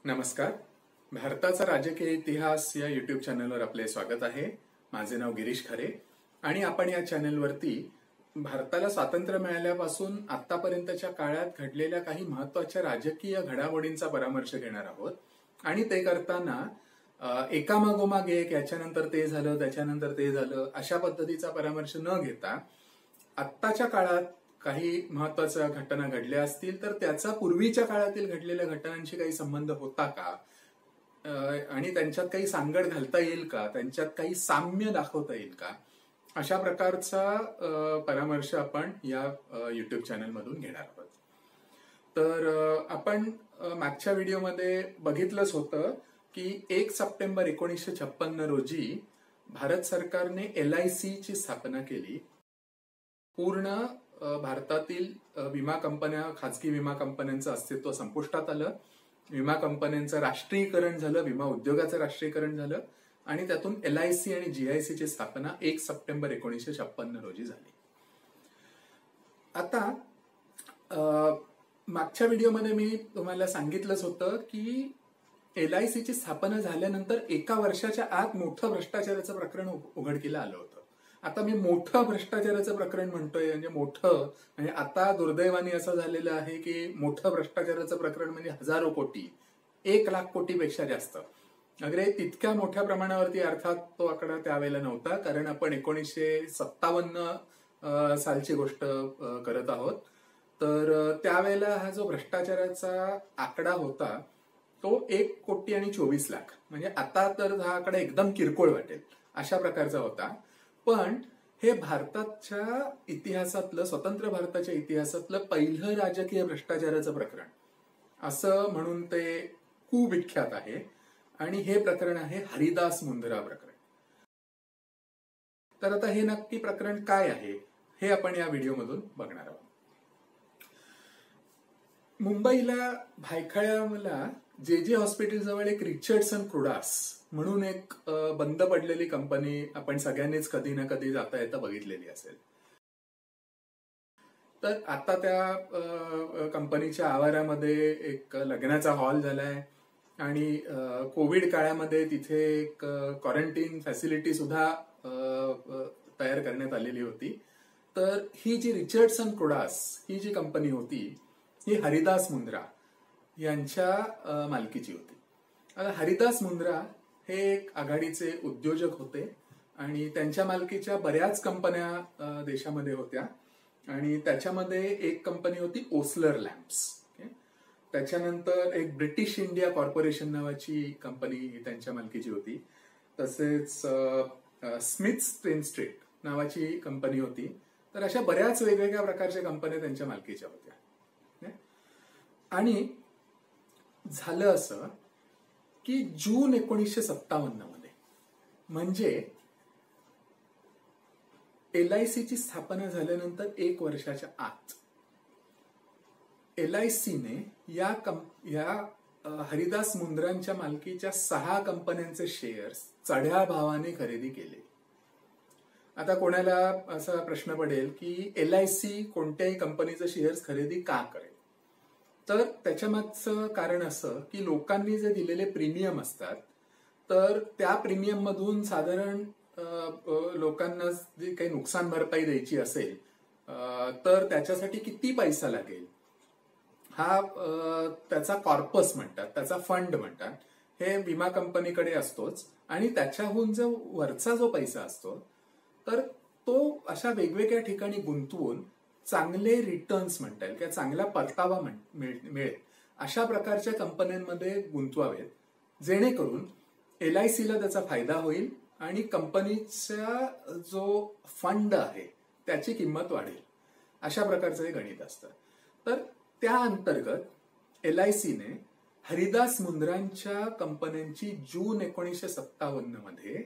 नमस्कार. भारताचा राजकीय इतिहास या युट्यूब चॅनलवर आपले स्वागत आहे. माझे नाव गिरीश खरे आणि आपण या चॅनलवरती भारताला स्वातंत्र्य मिळाल्यापासून आतापर्यंतच्या काळात घडलेल्या काही महत्वाच्या राजकीय घडामोडींचा परामर्श घेणार आहोत. आणि ते करताना एकामागोमाग एक, याच्यानंतर ते झालं, त्याच्यानंतर ते झालं, अशा पद्धतीचा परामर्श न घेता आत्ताच्या काळात काही महत्वाच्या घटना घडल्या असतील तर त्याचा पूर्वीच्या काळातील घडलेल्या घटनांशी काही संबंध होता का, आणि त्यांच्यात काही सांगड घालता येईल का, त्यांच्यात काही साम्य दाखवता येईल का, अशा प्रकारचा परामर्श आपण या युट्यूब चॅनल मधून घेणार आहोत. तर आपण मागच्या व्हिडिओमध्ये बघितलंच होतं की 1 सप्टेंबर 1956 रोजी भारत सरकारने LIC ची स्थापना केली. पूर्ण भारतातील विमा कंपन्या, खाजगी विमा कंपन्यांचं अस्तित्व संपुष्टात आलं. विमा कंपन्यांचं राष्ट्रीयकरण झालं, विमा उद्योगाचं राष्ट्रीयकरण झालं आणि त्यातून LIC आणि GIC ची स्थापना 1 सप्टेंबर 1956 रोजी झाली. आता मागच्या व्हिडिओमध्ये मी तुम्हाला सांगितलंच होतं की LIC ची स्थापना झाल्यानंतर एका वर्षाच्या आत मोठं भ्रष्टाचाराचं प्रकरण उघडकीला आलं होतं. आता मी मोठं भ्रष्टाचाराचं प्रकरण म्हणतोय म्हणजे मोठं, म्हणजे आता दुर्दैवाने असं झालेलं आहे की मोठं भ्रष्टाचाराचं प्रकरण म्हणजे हजारो कोटी, 1 लाख कोटीपेक्षा जास्त. अगदी तितक्या मोठ्या प्रमाणावरती अर्थात तो आकडा त्यावेळेला नव्हता, कारण आपण 1957 सालची गोष्ट करत आहोत. तर त्यावेळेला हा जो भ्रष्टाचाराचा आकडा होता तो 1,24,00,000, म्हणजे आता तर हा आकडा एकदम किरकोळ वाटेल अशा प्रकारचा होता. पण हे भारताच्या इतिहासातलं, स्वतंत्र भारताच्या इतिहासातलं पहिलं राजकीय भ्रष्टाचाराचं प्रकरण असं म्हणून ते कुविख्यात आहे. आणि हे प्रकरण आहे हरिदास मुंद्रा प्रकरण. तर आता हे नक्की प्रकरण काय आहे हे आपण या व्हिडिओमधून बघणार आहोत. मुंबईला भायखळ्याला JJ हॉस्पिटल जवळ एक रिचर्डसन क्रुडास म्हणून एक बंद पडलेली कंपनी आपण सगळ्यांनीच कधी ना कधी जाता येता बघितलेली असेल. तर आता त्या कंपनीच्या आवारामध्ये एक लग्नाचा हॉल झालाय आणि कोविड काळामध्ये तिथे एक क्वारंटीन फॅसिलिटी सुद्धा तयार करण्यात आलेली होती. तर ही जी रिचर्डसन क्रुडास ही जी कंपनी होती ही हरिदास मुंद्रा यांच्या मालकीची होती. आता हरिदास मुंद्रा हे एक आघाडीचे उद्योजक होते आणि त्यांच्या मालकीच्या बऱ्याच कंपन्या देशामध्ये होत्या. आणि त्याच्यामध्ये एक कंपनी होती ओस्लर लॅम्प्स. त्याच्यानंतर एक ब्रिटिश इंडिया कॉर्पोरेशन नावाची कंपनी त्यांच्या मालकीची होती. तसेच स्मिथ स्टेनस्ट्रीट नावाची कंपनी होती. तर अशा बऱ्याच वेगवेगळ्या प्रकारच्या कंपन्या त्यांच्या मालकीच्या होत्या. आणि झालं असं की जून 1957 मध्ये, म्हणजे LIC ची स्थापना झाल्यानंतर 1 वर्षाच्या आत LIC ने या हरिदास मुंद्रांच्या मालकीच्या 6 कंपन्यांचे शेअर्स चढ्या भावाने खरेदी केले. आता कोणाला असा प्रश्न पडेल की LIC कोणत्याही कंपनीचे शेअर्स खरेदी का करेल? तर त्याच्या मागचं कारण असं की लोकांनी जे दिलेले प्रीमियम असतात तर त्या प्रीमियम मधून साधारण लोकांना जी काही नुकसान भरपाई द्यायची असेल तर त्याच्यासाठी किती पैसा लागेल हा त्याचा कॉर्पस म्हणतात, त्याचा फंड म्हणतात, हे विमा कंपनीकडे असतोच. आणि त्याच्याहून जो वरचा जो पैसा असतो तर तो अशा वेगवेगळ्या ठिकाणी गुंतवून चांगले रिटर्न्स म्हणता येईल किंवा चांगला परतावा मिळेल अशा प्रकारच्या कंपन्यांमध्ये गुंतवावेत, जेणेकरून LICला त्याचा फायदा होईल आणि कंपनीचा जो फंड आहे त्याची किंमत वाढेल. अशा प्रकारचं हे गणित असतं. तर त्या अंतर्गत LICने हरिदास मुंद्रांच्या कंपन्यांची जून 1957 मध्ये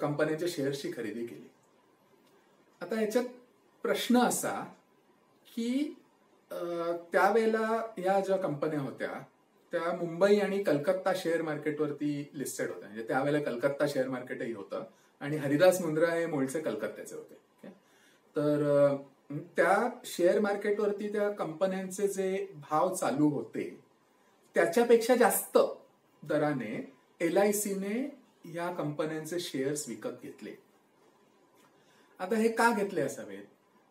कंपन्यांच्या शेअर्सची खरेदी केली. आता याच्यात प्रश्न असा की त्यावेळेला या ज्या कंपन्या होत्या त्या मुंबई आणि कलकत्ता शेअर मार्केटवरती लिस्टेड होत्या. म्हणजे त्यावेळेला कलकत्ता शेअर मार्केटही होतं आणि हरिदास मुंद्रा हे मूळचे कलकत्त्याचे होते. तर त्या शेअर मार्केटवरती त्या कंपन्यांचे जे भाव चालू होते त्याच्यापेक्षा जास्त दराने LICने या कंपन्यांचे शेअर्स विकत घेतले. आता हे का घेतले असावेत?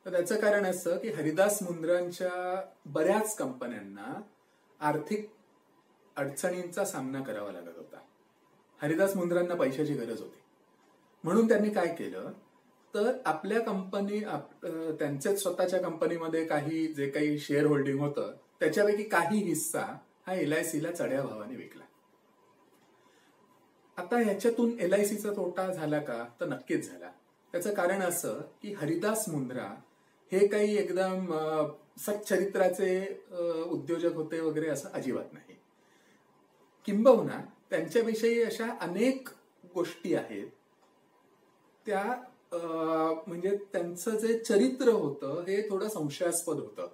तर त्याचं कारण असं की हरिदास मुंद्रांच्या बऱ्याच कंपन्यांना आर्थिक अडचणींचा सामना करावा लागत होता. हरिदास मुंद्रांना पैशाची गरज होती. म्हणून त्यांनी काय केलं, तर आपल्या कंपनी त्यांच्याच स्वतःच्या कंपनीमध्ये जे काही शेअर होल्डिंग होतं त्याच्यापैकी काही हिस्सा हा LICला चढ्या भावाने विकला. आता ह्याच्यातून LICचा तोटा झाला का? तर नक्कीच झाला. त्याचं कारण असं की हरिदास मुंद्रा हे काही एकदम सच्चरित्राचे उद्योजक होते वगैरे असं अजिबात नाही. किंबहुना त्यांच्याविषयी अशा अनेक गोष्टी आहेत त्या म्हणजे त्यांचं जे चरित्र होतं हे थोडं संशयास्पद होतं.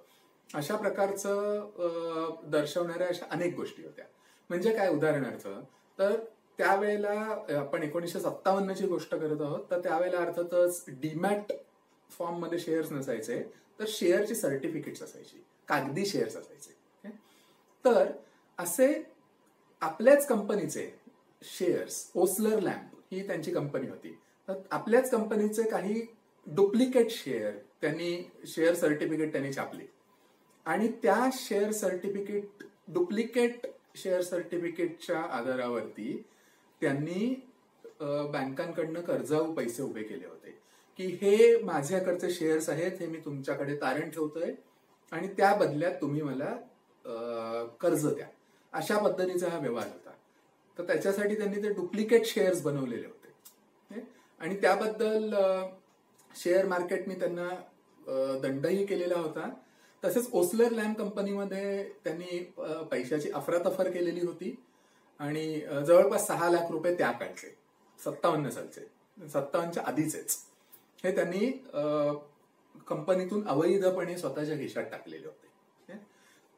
अशा प्रकारचं दर्शवणाऱ्या अशा अनेक गोष्टी होत्या. म्हणजे काय, उदाहरणार्थ तर त्यावेळेला आपण 1957ची गोष्ट करत आहोत, तर त्यावेळेला अर्थातच डीमॅट फॉर्म मध्ये शेअर्स नसायचे, तर शेअरची सर्टिफिकेट्स असायची, कागदी शेअर्स असायचे. तर असे आपल्याच कंपनीचे शेअर्स, ओसलर लॅम्प ही त्यांची कंपनी होती, तर आपल्याच कंपनीचे काही डुप्लिकेट शेअर शेअर सर्टिफिकेट त्यांनी छापले आणि त्या डुप्लिकेट शेअर सर्टिफिकेटच्या आधारावरती त्यांनी बँकांकडनं कर्जाऊ पैसे उभे केले होते की हे माझ्याकडचे शेअर्स आहेत, हे मी तुमच्याकडे तारण ठेवतोय आणि त्या बदल्यात तुम्ही मला कर्ज द्या. अशा पद्धतीचा हा व्यवहार होता. तर त्याच्यासाठी त्यांनी ते डुप्लिकेट शेअर्स बनवलेले होते आणि त्याबद्दल शेअर मार्केटने त्यांना दंडही केलेला होता. तसेच ओसलर लॅम्प कंपनीमध्ये त्यांनी पैशाची अफरातफर केलेली होती आणि जवळपास 6 लाख रुपये त्या काळचे 57 सालचे, 57च्या आधीचेच हे त्यांनी कंपनीतून अवैधपणे स्वतःच्या खिशात टाकलेले होते.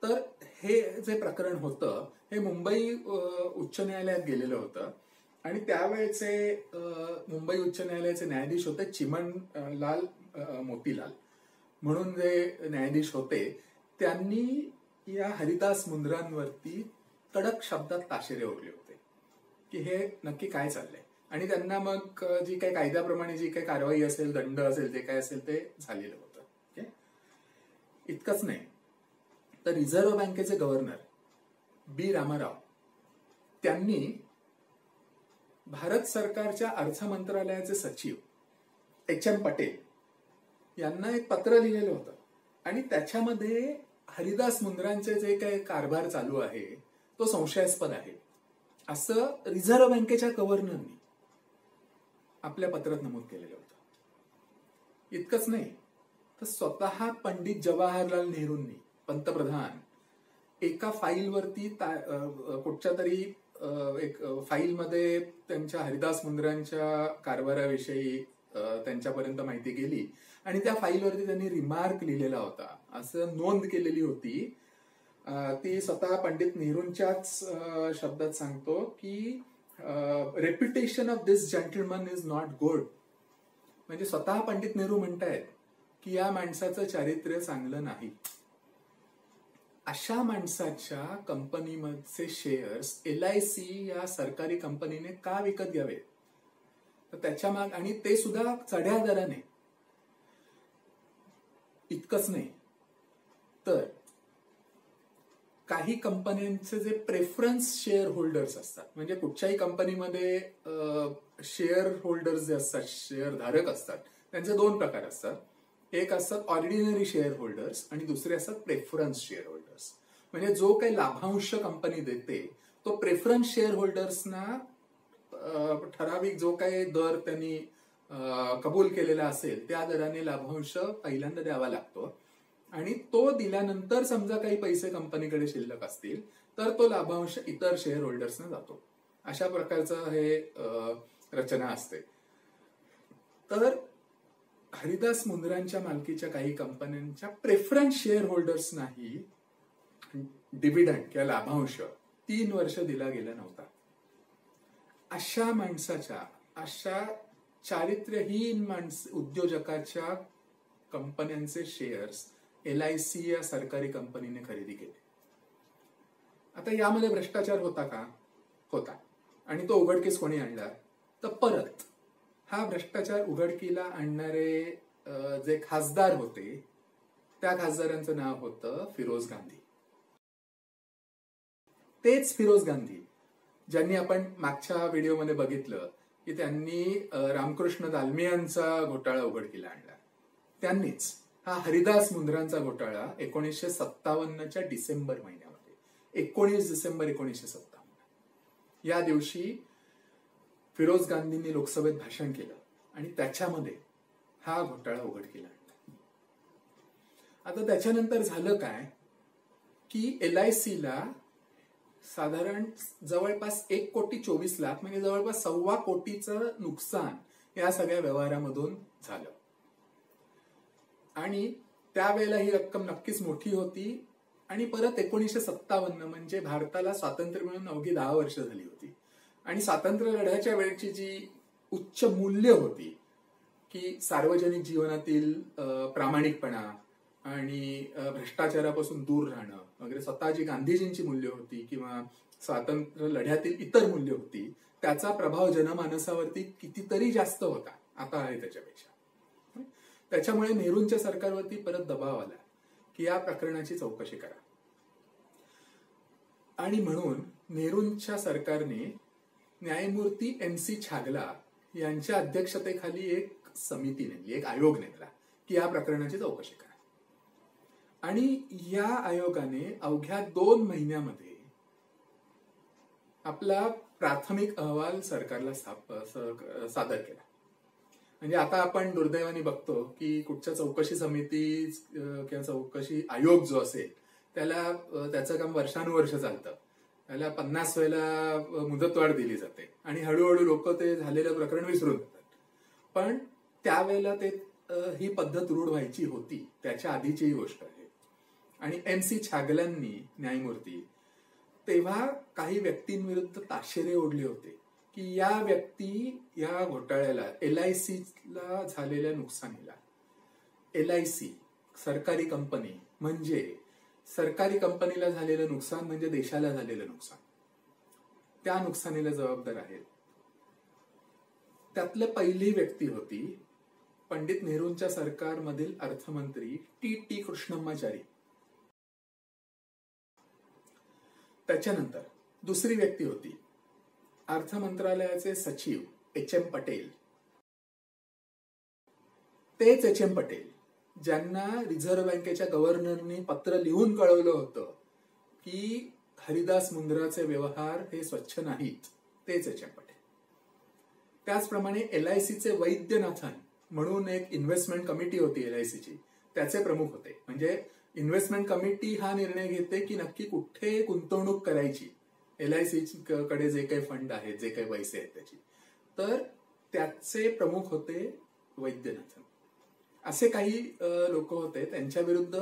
तर हे जे प्रकरण होतं हे मुंबई उच्च न्यायालयात गेलेलं होतं आणि त्यावेळेचे मुंबई उच्च न्यायालयाचे न्यायाधीश होते चिमणलाल मोतीलाल म्हणून जे न्यायाधीश होते. त्यांनी या हरिदास मुंद्रांवरती कडक शब्दात ताशेरे ओढले होते की हे नक्की काय चाललंय आणि त्यांना मग जी काही कायद्याप्रमाणे जी काही कारवाई असेल, दंड असेल, जे काय असेल ते झालेलं होतं. इतकंच नाही तर रिझर्व्ह बँकेचे गव्हर्नर B. रामाराव त्यांनी भारत सरकारच्या अर्थ मंत्रालयाचे सचिव HM पटेल यांना एक पत्र लिहिलेलं होतं आणि त्याच्यामध्ये हरिदास मुंद्रांचे जे काही कारभार चालू आहे तो संशयास्पद आहे असं रिझर्व्ह बँकेच्या गव्हर्नरनी आपल्या पत्रात नमूद केलेलं होतं. इतकंच नाही तर स्वतः पंडित जवाहरलाल नेहरूंनी, पंतप्रधान, एका फाईलवरती कुठच्या तरी एक फाईलमध्ये त्यांच्या हरिदास मुंद्रांच्या कारभाराविषयी त्यांच्यापर्यंत माहिती गेली आणि त्या फाईलवरती त्यांनी रिमार्क लिहिलेला होता, असं नोंद केलेली होती. ती स्वतः पंडित नेहरूंच्याच शब्दात सांगतो की reputation of this gentleman is not good. म्हणजे स्वतः पंडित नेहरू म्हणतायत की या माणसाचं चारित्र्य चांगलं नाही. अशा माणसाच्या कंपनीमध्ये शेअर्स LIC या सरकारी कंपनीने का विकत घ्यावे? तर त्याच्या माग, आणि ते सुद्धा चढ्या दराने. इतकंच नाही तर काही कंपन्यांचे जे प्रेफरन्स शेअर होल्डर्स असतात, म्हणजे कुठच्याही कंपनीमध्ये शेअर होल्डर्स जे असतात, शेअर धारक असतात, त्यांचे 2 प्रकार असतात. एक असतात ऑर्डिनरी शेअर होल्डर्स आणि दुसरे असतात प्रेफरन्स शेअर होल्डर्स. म्हणजे जो काही लाभांश कंपनी देते तो प्रेफरन्स शेअर होल्डर्सना ठराविक जो काही दर त्यांनी कबूल केलेला असेल त्या दराने लाभांश पहिल्यांदा द्यावा लागतो आणि तो दिल्यानंतर समजा काही पैसे कंपनीकडे शिल्लक असतील तर तो लाभांश इतर शेअर होल्डर्सना जातो. अशा प्रकारचं हे रचना असते. तर हरिदास मुंद्रांच्या मालकीच्या काही कंपन्यांच्या प्रेफरन्स शेअर होल्डर्सनाही डिव्हिडंड किंवा लाभांश 3 वर्ष दिला गेला नव्हता. अशा माणसाच्या, अशा चारित्र्यहीन उद्योजकाच्या कंपन्यांचे शेअर्स LIC या सरकारी कंपनीने खरेदी केले. आता यामध्ये भ्रष्टाचार होता का? होता. आणि तो उघडकीस कोणी आणला? तर परत हा भ्रष्टाचार उघडकीला आणणारे जे खासदार होते त्या खासदारांचं नाव होतं फिरोज गांधी. तेच फिरोज गांधी ज्यांनी आपण मागच्या व्हिडिओमध्ये बघितलं की त्यांनी रामकृष्ण दालमियांचा घोटाळा उघडकीला आणला. त्यांनीच हा हरिदास मुंद्रांचा घोटाळा 1957च्या डिसेंबर महिन्यामध्ये, 19 डिसेंबर 1957 या दिवशी फिरोज गांधींनी लोकसभेत भाषण केलं आणि त्याच्यामध्ये हा घोटाळा उघडकीला आणला. आता त्याच्यानंतर झालं काय की LICला साधारण जवळपास 1,24,00,000 म्हणजे जवळपास 1.25 कोटीचं नुकसान या सगळ्या व्यवहारामधून झालं. आणि त्यावेळेला ही रक्कम नक्कीच मोठी होती. आणि परत 1957 म्हणजे भारताला स्वातंत्र्य मिळून अवघी 10 वर्ष झाली होती. आणि स्वातंत्र्य लढ्याच्या वेळची जी उच्च मूल्य होती की सार्वजनिक जीवनातील प्रामाणिकपणा आणि भ्रष्टाचारापासून दूर राहणं वगैरे, स्वतः जी गांधीजींची मूल्य होती किंवा स्वातंत्र्य लढ्यातील इतर मूल्य होती, त्याचा प्रभाव जनमानसावरती कितीतरी जास्त होता आता आहे त्याच्यापेक्षा. त्याच्यामुळे नेहरूंच्या सरकारवरती परत दबाव आला की या प्रकरणाची चौकशी करा. आणि म्हणून नेहरूंच्या सरकारने न्यायमूर्ती MC छागला यांच्या अध्यक्षतेखाली एक समिती नेमली, एक आयोग नेमला की या प्रकरणाची चौकशी करा. आणि या आयोगाने अवघ्या 2 महिन्यामध्ये आपला प्राथमिक अहवाल सरकारला सादर केला. म्हणजे आता आपण दुर्दैवाने बघतो की कुठच्या चौकशी समिती किंवा चौकशी आयोग जो असेल त्याला त्याचं काम वर्षानुवर्ष चालतं. त्याला 50 वेळेला मुदतवाढ दिली जाते आणि हळूहळू लोक ते झालेलं प्रकरण विसरून जातात. पण त्यावेळेला ते ही पद्धत रूढ व्हायची होती, त्याच्या आधीची ही गोष्ट आहे. आणि MC छागलांनी न्यायमूर्ती तेव्हा काही व्यक्तींविरुद्ध ताशेरे ओढले होते की या व्यक्ती या घोटाळ्याला, LICला झालेल्या नुकसानीला, LIC सरकारी कंपनी म्हणजे सरकारी कंपनीला झालेलं नुकसान म्हणजे देशाला झालेलं नुकसान, त्या नुकसानीला जबाबदार आहेत. त्यातलं पहिली व्यक्ती होती पंडित नेहरूंच्या सरकारमधील अर्थमंत्री TT कृष्णम्माचारी. त्याच्यानंतर दुसरी व्यक्ती होती अर्थ मंत्रालयाचे सचिव HM पटेल. तेच HM पटेल ज्यांना रिझर्व्ह बँकेच्या गव्हर्नरनी पत्र लिहून कळवलं होतं की हरिदास मुंद्राचे व्यवहार हे स्वच्छ नाहीत, तेच HM पटेल. त्याचप्रमाणे LICचे वैद्यनाथन म्हणून एक इन्व्हेस्टमेंट कमिटी होती LICची, त्याचे प्रमुख होते. म्हणजे इन्व्हेस्टमेंट कमिटी हा निर्णय घेते की नक्की कुठे गुंतवणूक करायची, LIC कडे जे काही फंड आहेत, जे काही पैसे आहेत त्याची. तर त्याचे प्रमुख होते वैद्यनाथन. असे काही लोक होते, त्यांच्या विरुद्ध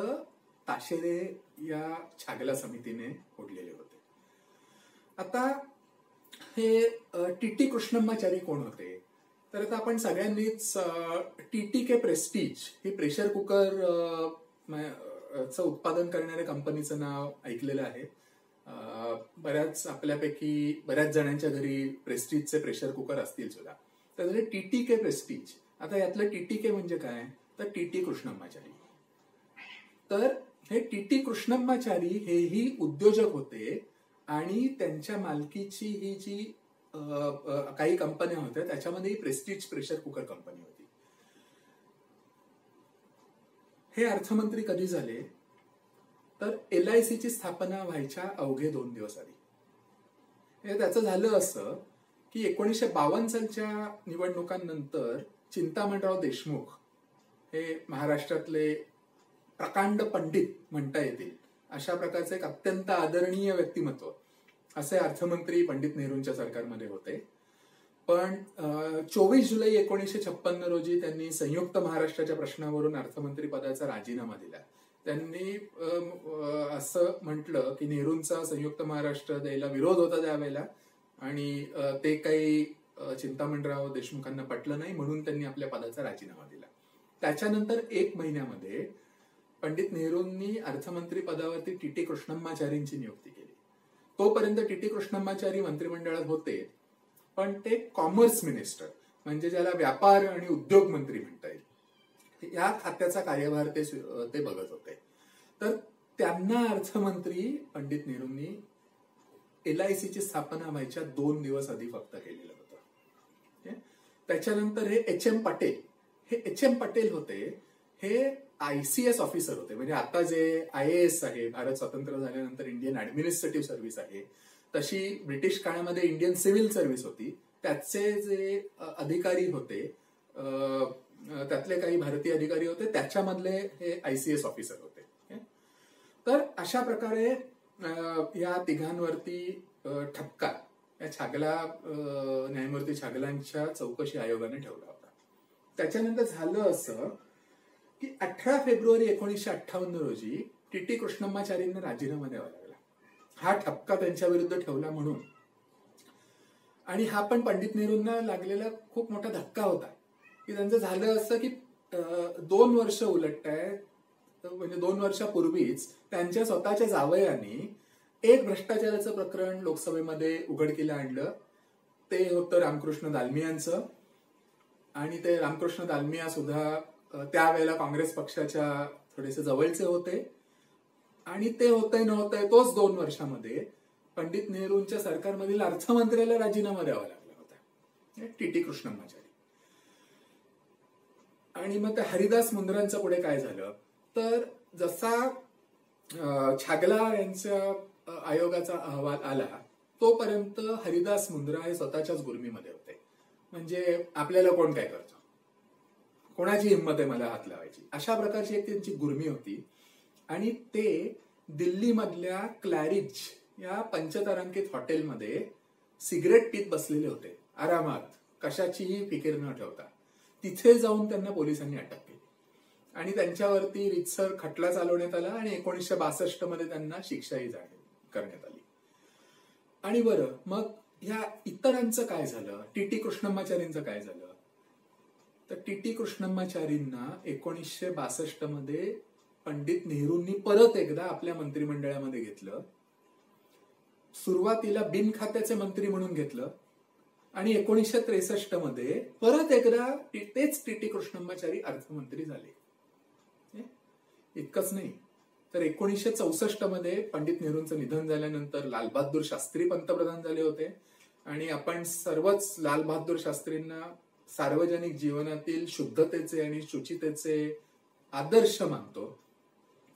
ताशेरे या छागला समितीने ओढलेले होते. आता हे TT कृष्णम्माचारी कोण होते? तर आता आपण सगळ्यांनीच TTK प्रेस्टीज ही प्रेशर कुकर चं उत्पादन करणाऱ्या कंपनीचं नाव ऐकलेलं आहे. बऱ्याच आपल्यापैकी बऱ्याच जणांच्या घरी प्रेस्टीजचे प्रेशर कुकर असतील सुद्धा. तर TTK प्रेस्टीज, आता यातलं TTK म्हणजे काय? तर TT कृष्णम्माचारी. तर हे TT कृष्णम्माचारी हेही उद्योजक होते आणि त्यांच्या मालकीची ही जी काही कंपन्या होत्या त्याच्यामध्ये ही प्रेस्टीज प्रेशर कुकर कंपनी होती. हे अर्थमंत्री कधी झाले? तर LICची स्थापना व्हायच्या अवघे 2 दिवस आधी. त्याचं झालं असं की 1952 सालच्या निवडणुकांनंतर चिंतामणराव देशमुख हे महाराष्ट्रातले प्रकांड पंडित म्हणता येतील अशा प्रकारचे एक अत्यंत आदरणीय व्यक्तिमत्व असे अर्थमंत्री पंडित नेहरूंच्या सरकारमध्ये होते. पण 24 जुलै 1956 रोजी त्यांनी संयुक्त महाराष्ट्राच्या प्रश्नावरून अर्थमंत्री पदाचा राजीनामा दिला. त्यांनी असं म्हटलं की नेहरूंचा संयुक्त महाराष्ट्र द्यायला विरोध होता त्यावेळेला आणि ते काही चिंतामणराव देशमुखांना पटलं नाही, म्हणून त्यांनी आपल्या पदाचा राजीनामा दिला. त्याच्यानंतर 1 महिन्यामध्ये पंडित नेहरूंनी अर्थमंत्री पदावरती TT कृष्णम्माचारींची नियुक्ती केली. तोपर्यंत टीटी कृष्णम्माचारी मंत्रिमंडळात होते, पण ते कॉमर्स मिनिस्टर म्हणजे ज्याला व्यापार आणि उद्योग मंत्री म्हणता येईल या खात्याचा कार्यभार ते बघत होते. तर त्यांना अर्थमंत्री पंडित नेहरूंनी LICची स्थापना व्हायच्या 2 दिवस आधी फक्त केलेलं होतं. त्याच्यानंतर हे एच.एम. पटेल होते, हे ICS ऑफिसर होते. म्हणजे आता जे IAS आहे, भारत स्वतंत्र झाल्यानंतर इंडियन ऍडमिनिस्ट्रेटिव्ह सर्व्हिस आहे, तशी ब्रिटिश काळामध्ये इंडियन सिव्हिल सर्व्हिस होती. त्याचे जे अधिकारी होते, त्यातले काही भारतीय अधिकारी होते, त्याच्यामधले हे ICS ऑफिसर होते. तर अशा प्रकारे या तिघांवरती ठपका या छागला न्यायमूर्ती छागलांच्या चौकशी आयोगाने ठेवला होता. त्याच्यानंतर झालं असं की 18 फेब्रुवारी 1958 रोजी टीटी कृष्णम्माचारींना राजीनामा द्यावा लागला. हा ठपका त्यांच्या विरुद्ध ठेवला म्हणून. आणि हा पण पंडित नेहरूंना लागलेला खूप मोठा धक्का होता की त्यांचं झालं असं की 2 वर्ष उलटतायत, म्हणजे 2 वर्षापूर्वीच त्यांच्या स्वतःच्या जावयाने एक भ्रष्टाचाराचं प्रकरण लोकसभेमध्ये उघडकीला आणलं. ते होतं रामकृष्ण दालमियांचं. आणि ते रामकृष्ण दालमिया सुद्धा त्यावेळेला काँग्रेस पक्षाच्या थोडेसे जवळचे होते. आणि ते होतंय नव्हतंय तोच 2 वर्षामध्ये पंडित नेहरूंच्या सरकारमधील अर्थमंत्र्याला राजीनामा द्यावा लागला होता, टीटी कृष्णम्माचारी. आणि मग त्या हरिदास मुंद्रांचं पुढे काय झालं तर जसा छागला यांच्या आयोगाचा अहवाल आला तोपर्यंत हरिदास मुंद्रा हे स्वतःच्याच गुरमीमध्ये होते. म्हणजे आपल्याला कोण काय करतो, कोणाची हिंमत आहे मला हात लावायची, अशा प्रकारची एक त्यांची गुरमी होती. आणि ते दिल्लीमधल्या क्लॅरिज या पंचतारांकित हॉटेलमध्ये सिगरेट पीत बसलेले होते आरामात, कशाचीही फिकीर न ठेवता. तिथे जाऊन त्यांना पोलिसांनी अटक केली आणि त्यांच्यावरती रीतसर खटला चालवण्यात आला आणि 1962 मध्ये त्यांना शिक्षाही करण्यात आली. आणि बरं, मग ह्या इतरांचं काय झालं, टीटी कृष्णम्माचारींचं काय झालं तर टीटी कृष्णम्माचारींना 1962 मध्ये पंडित नेहरूंनी परत एकदा आपल्या मंत्रिमंडळामध्ये घेतलं. सुरुवातीला बिनखात्याचे मंत्री म्हणून घेतलं आणि 1963 मध्ये परत एकदा तेच टीटी कृष्णम्माचारी अर्थमंत्री झाले. इतकंच नाही तर 1964 मध्ये पंडित नेहरूंचं निधन झाल्यानंतर लालबहादूर शास्त्री पंतप्रधान झाले होते. आणि आपण सर्वच लालबहादूर शास्त्रींना सार्वजनिक जीवनातील शुद्धतेचे आणि शुचितेचे आदर्श मानतो.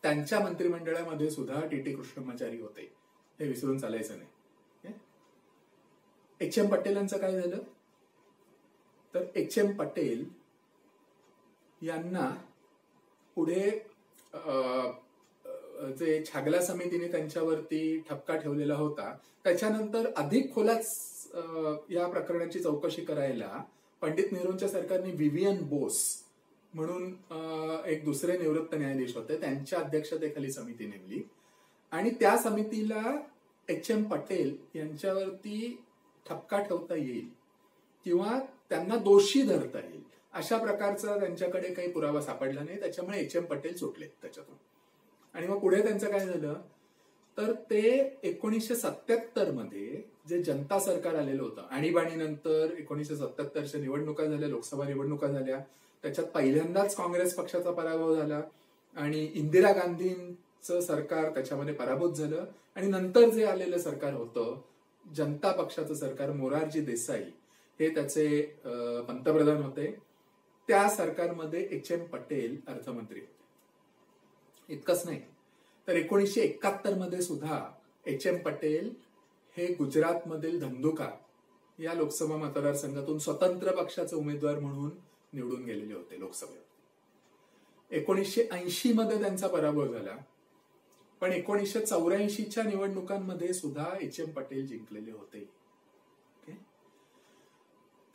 त्यांच्या मंत्रिमंडळामध्ये सुद्धा टीटी कृष्णम्माचारी होते, हे विसरून चालायचं नाही. एच.एम. पटेलांचं काय झालं तर एच.एम. पटेल यांना पुढे जे छागला समितीने त्यांच्यावरती ठपका ठेवलेला होता त्याच्यानंतर अधिक खोलात या प्रकरणाची चौकशी करायला पंडित नेहरूंच्या सरकारने विवियन बोस म्हणून एक दुसरे निवृत्त न्यायाधीश होते, त्यांच्या अध्यक्षतेखाली समिती नेमली. आणि त्या समितीला एच.एम. पटेल यांच्यावरती ठपका ठेवता येईल किंवा त्यांना दोषी धरता येईल अशा प्रकारचा त्यांच्याकडे काही पुरावा सापडला नाही. त्याच्यामुळे एच.एम. पटेल सुटले त्याच्यातून. आणि मग पुढे त्यांचं काय झालं तर ते 1977 मध्ये जे जनता सरकार आलेलं होतं, आणीबाणीनंतर 1977च्या निवडणुका झाल्या, लोकसभा निवडणुका झाल्या, त्याच्यात पहिल्यांदाच काँग्रेस पक्षाचा पराभव झाला आणि इंदिरा गांधींचं सरकार त्याच्यामध्ये पराभूत झालं. आणि नंतर जे आलेलं सरकार होतं जनता पक्षाचं सरकार, मोरारजी देसाई हे त्याचे पंतप्रधान होते. त्या सरकारमध्ये एच.एम. पटेल अर्थमंत्री होते. इतकंच नाही तर 1971 मध्ये सुद्धा एच.एम. पटेल हे गुजरातमधील धंधुका या लोकसभा मतदारसंघातून स्वतंत्र पक्षाचे उमेदवार म्हणून निवडून गेलेले होते लोकसभेत. 1980 मध्ये त्यांचा पराभव झाला, पण 1984च्या निवडणुकांमध्ये सुद्धा एच.एम. पटेल जिंकलेले होते.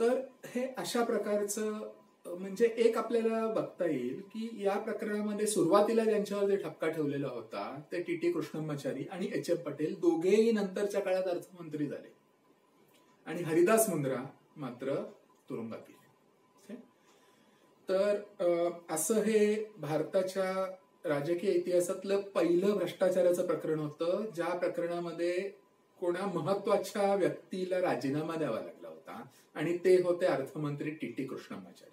तर हे अशा प्रकारचं म्हणजे एक आपल्याला बघता येईल की या प्रकरणामध्ये सुरुवातीला ज्यांच्यावर जे ठपका ठेवलेला होता ते टीटी कृष्णम्माचारी आणि एच.एम. पटेल दोघेही नंतरच्या काळात अर्थमंत्री झाले आणि हरिदास मुंद्रा मात्र तुरुंगात गेले. तर असं हे भारताच्या राजकीय इतिहासातलं पहिलं भ्रष्टाचाराचं प्रकरण होतं, ज्या प्रकरणामध्ये कोणा महत्वाच्या व्यक्तीला राजीनामा द्यावा लागला होता आणि ते होते अर्थमंत्री टी कृष्णमाचारी.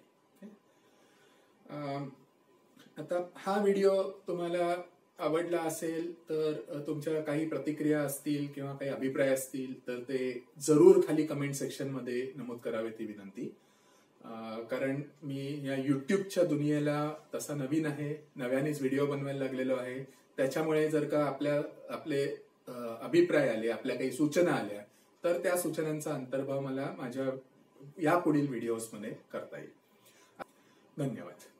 आता हा व्हिडिओ तुम्हाला आवडला असेल तर तुमच्या काही प्रतिक्रिया असतील किंवा काही अभिप्राय असतील तर ते जरूर खाली कमेंट सेक्शन मध्ये नमूद करावे ती विनंती. कारण मी या युट्यूबच्या दुनियेला तसा नवीन आहे, नव्यानेच व्हिडिओ बनवायला लागलेलो आहे. त्याच्यामुळे जर का आपले अभिप्राय आले, आपल्या काही सूचना आल्या तर त्या सूचनांचा अंतर्भाव मला माझ्या यापुढील व्हिडिओजमध्ये करता येईल. धन्यवाद.